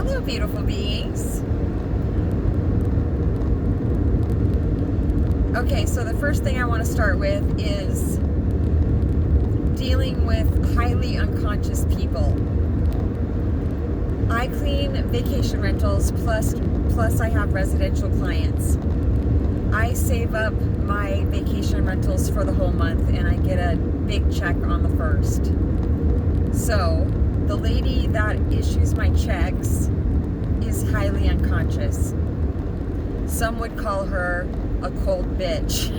Hello, beautiful beings. Okay, so the first thing I want to start with is dealing with highly unconscious people. I clean vacation rentals, plus I have residential clients. I save up my vacation rentals for the whole month and I get a big check on the 1st. So the lady that issues my checks is highly unconscious. Some would call her a cold bitch.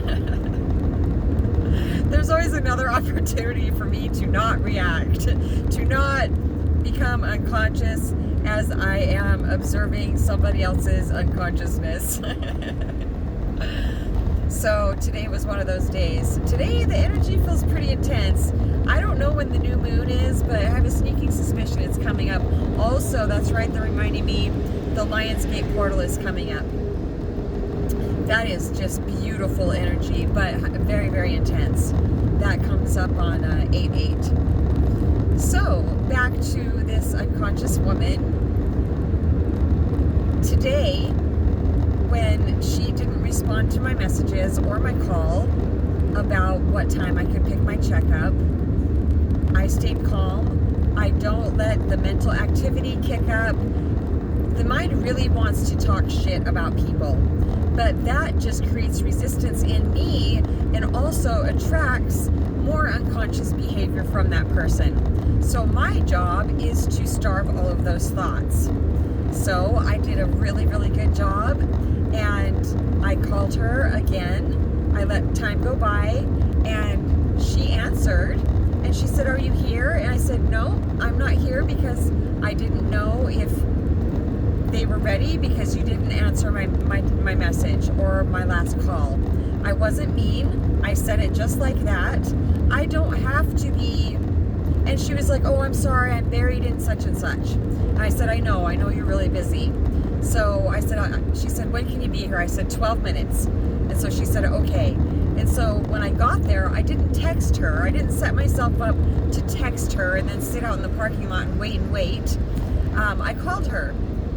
There's always another opportunity for me to not react, to not become unconscious as I am observing somebody else's unconsciousness. So today was one of those days. Today the energy feels pretty intense. I don't know when the new moon is, but I have a sneaking suspicion it's coming up. Also, that's right, they're reminding me the Lionsgate portal is coming up. That is just beautiful energy, but very, very intense. That comes up on 8/8. So, back to this unconscious woman. Today, when she didn't respond to my messages or my call about what time I could pick my check up, I stayed calm. I don't let the mental activity kick up. The mind really wants to talk shit about people, but that just creates resistance in me and also attracts more unconscious behavior from that person. So my job is to starve all of those thoughts. So I did a really, really good job, and I called her again. I let time go by, and she answered, and she said, "Are you here?" And I said, "No, I'm not here because I didn't know if they were ready because you didn't answer my message or my last call." I wasn't mean. I said it just like that. I don't have to be. And she was like, "Oh, I'm sorry, I'm buried in such and such." And I said, I know you're really busy. So I said, she said, "When can you be here?" I said, 12 minutes. And so she said, "Okay." And so when I got there, I didn't text her. I didn't set myself up to text her and then sit out in the parking lot and wait. I called her.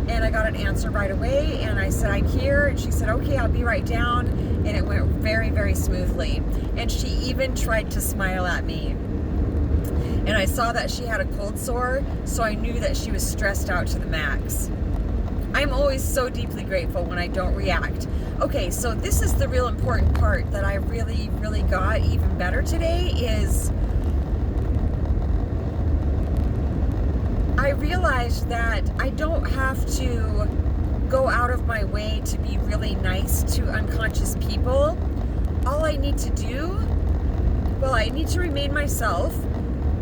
And I got an answer right away, and I said, "I'm here," and she said, "Okay, I'll be right down," and it went very, very smoothly. And she even tried to smile at me. And I saw that she had a cold sore, so I knew that she was stressed out to the max. I'm always so deeply grateful when I don't react. Okay, so this is the real important part that I really, really got even better today is I realized that I don't have to go out of my way to be really nice to unconscious people. All I need to do, I need to remain myself,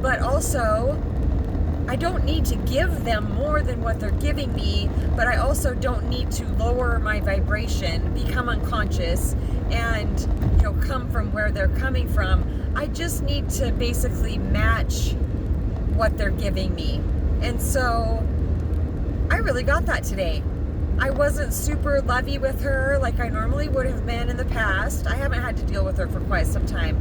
but also I don't need to give them more than what they're giving me, but I also don't need to lower my vibration, become unconscious, and come from where they're coming from. I just need to basically match what they're giving me. And so I really got that today. I wasn't super lovey with her like I normally would have been in the past. I haven't had to deal with her for quite some time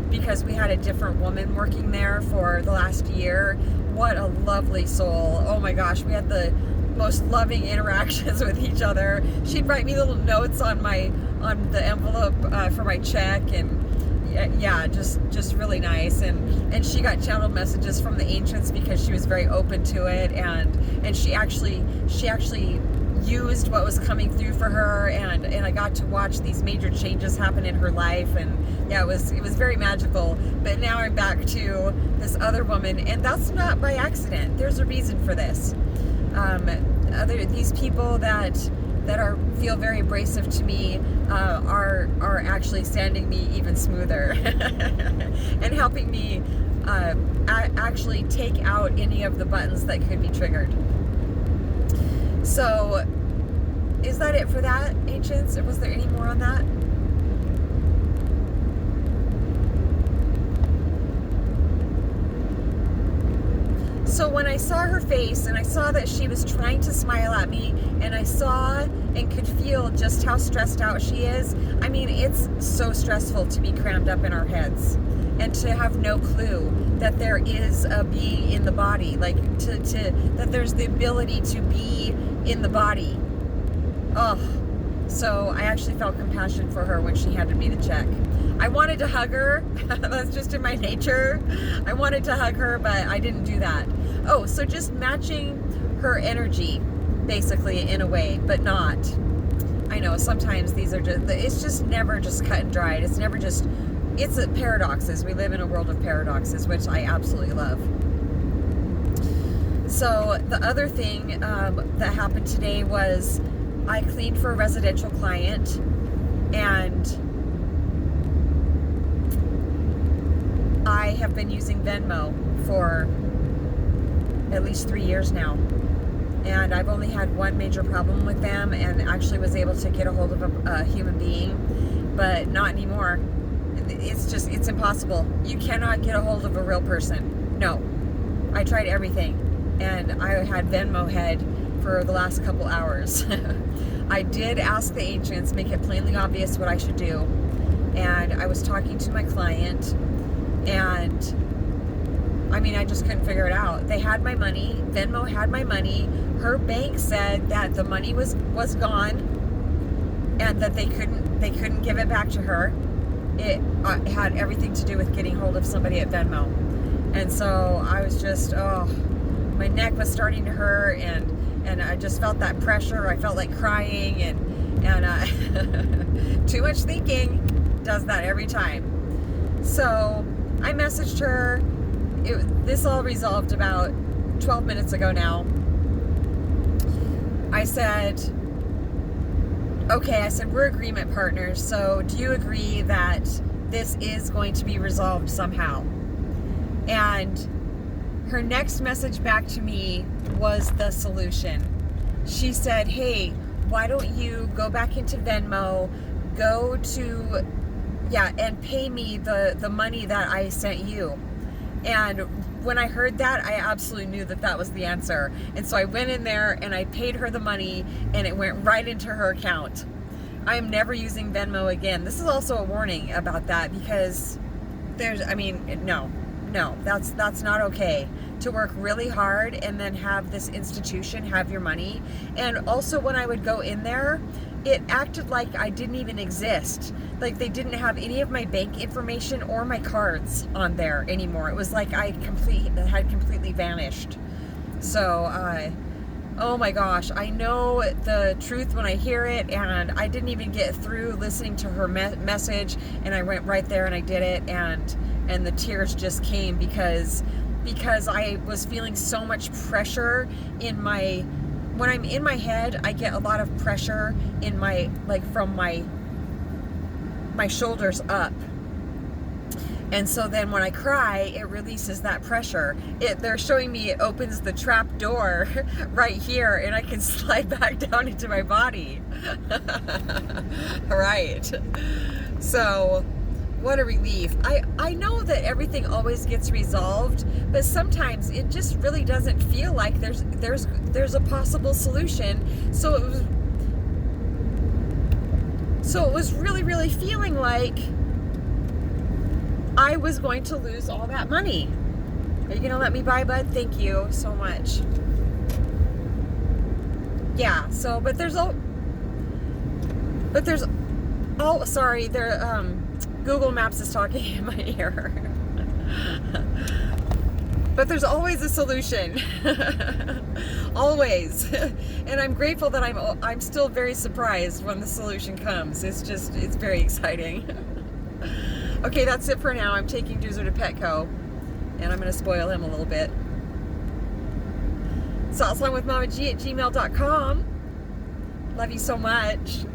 because we had a different woman working there for the last year. What a lovely soul. Oh my gosh, we had the most loving interactions with each other. She'd write me little notes on the envelope for my check, and yeah, just really nice. And she got channeled messages from the ancients because she was very open to it, and she actually used what was coming through for her, and I got to watch these major changes happen in her life, and yeah, it was very magical. But now I'm back to this other woman, and that's not by accident. There's a reason for this. These people that feel very abrasive to me are actually sanding me even smoother and helping me actually take out any of the buttons that could be triggered. So is that it for that, ancients? Or was there any more on that? So when I saw her face and I saw that she was trying to smile at me, and I saw and could feel just how stressed out she is. I mean, it's so stressful to be crammed up in our heads. and to have no clue that there is a being in the body, like that there's the ability to be in the body. Oh, so I actually felt compassion for her when she handed me the check. I wanted to hug her. That's just in my nature. I wanted to hug her, but I didn't do that. Oh, so just matching her energy, basically, in a way, but not. I know sometimes these are just, it's just never just cut and dried. It's never just, it's paradoxes. We live in a world of paradoxes, which I absolutely love. So the other thing that happened today was I cleaned for a residential client, and I have been using Venmo for at least 3 years now. And I've only had one major problem with them, and actually was able to get a hold of a human being, but not anymore. It's impossible. You cannot get a hold of a real person. No. I tried everything, and I had Venmo head for the last couple hours. I did ask the agents, make it plainly obvious what I should do, and I was talking to my client, and I mean, I just couldn't figure it out. They had my money. Venmo had my money. Her bank said that the money was gone, and that they couldn't give it back to her. It had everything to do with getting hold of somebody at Venmo. And so I was just, my neck was starting to hurt, and I just felt that pressure. I felt like crying, and too much thinking does that every time. So I messaged her. This all resolved about 12 minutes ago now. I said, okay, we're agreement partners, so do you agree that this is going to be resolved somehow? And her next message back to me was the solution. She said, hey, why don't you go back into Venmo, and pay me the money that I sent you. And when I heard that, I absolutely knew that was the answer. And so I went in there and I paid her the money, and it went right into her account. I am never using Venmo again. This is also a warning about that, because no, that's not okay. To work really hard and then have this institution have your money. And also, when I would go in there, it acted like I didn't even exist. Like they didn't have any of my bank information or my cards on there anymore. It was like I had completely vanished. So, oh my gosh, I know the truth when I hear it, and I didn't even get through listening to her message, and I went right there and I did it, and the tears just came because I was feeling so much pressure when I'm in my head, I get a lot of pressure in from my shoulders up. And so then when I cry, it releases that pressure. They're showing me it opens the trap door right here, and I can slide back down into my body. Right. So what a relief. I know that everything always gets resolved, but sometimes it just really doesn't feel like there's a possible solution. So it was really, really feeling like I was going to lose all that money. Are you gonna let me buy, bud? Thank you so much. Yeah, so sorry, Google Maps is talking in my ear. But there's always a solution. Always. And I'm grateful that I'm still very surprised when the solution comes. It's very exciting. Okay, that's it for now. I'm taking Doozer to Petco, and I'm going to spoil him a little bit. saltslawwithmamag@gmail.com. Love you so much.